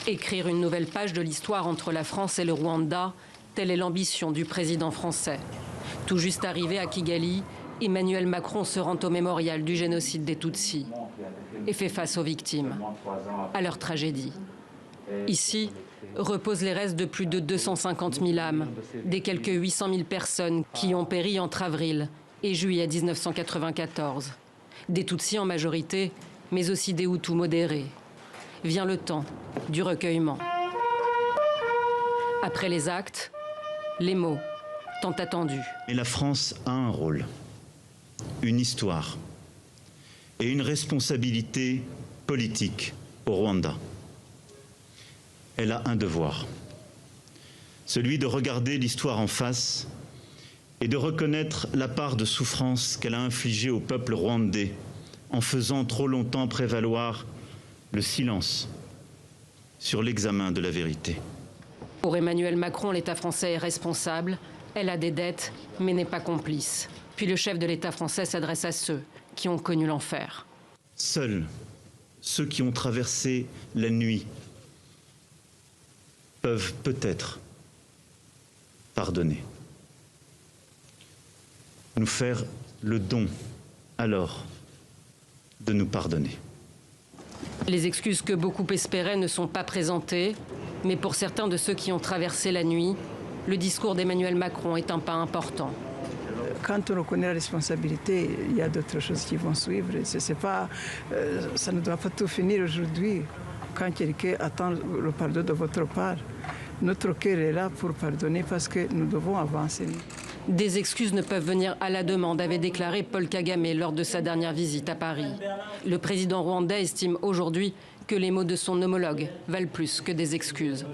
Écrire une nouvelle page de l'histoire entre la France et le Rwanda, telle est l'ambition du président français. Tout juste arrivé à Kigali, Emmanuel Macron se rend au mémorial du génocide des Tutsis et fait face aux victimes, à leur tragédie. Ici, reposent les restes de plus de 250 000 âmes, des quelques 800 000 personnes qui ont péri entre avril et juillet 1994. Des Tutsis en majorité, mais aussi des Hutus modérés. Vient le temps du recueillement. Après les actes, les mots, tant attendus. Et la France a un rôle, une histoire et une responsabilité politique au Rwanda. Elle a un devoir, celui de regarder l'histoire en face et de reconnaître la part de souffrance qu'elle a infligée au peuple rwandais en faisant trop longtemps prévaloir le silence sur l'examen de la vérité. Pour Emmanuel Macron, l'État français est responsable. Elle a des dettes, mais n'est pas complice. Puis le chef de l'État français s'adresse à ceux qui ont connu l'enfer. Seuls ceux qui ont traversé la nuit peuvent peut-être pardonner. Nous faire le don, alors, de nous pardonner. Les excuses que beaucoup espéraient ne sont pas présentées, mais pour certains de ceux qui ont traversé la nuit, le discours d'Emmanuel Macron est un pas important. Quand on reconnaît la responsabilité, il y a d'autres choses qui vont suivre. Ça ne doit pas tout finir aujourd'hui. Quand quelqu'un attend le pardon de votre part, notre cœur est là pour pardonner parce que nous devons avancer. Des excuses ne peuvent venir à la demande, avait déclaré Paul Kagame lors de sa dernière visite à Paris. Le président rwandais estime aujourd'hui que les mots de son homologue valent plus que des excuses.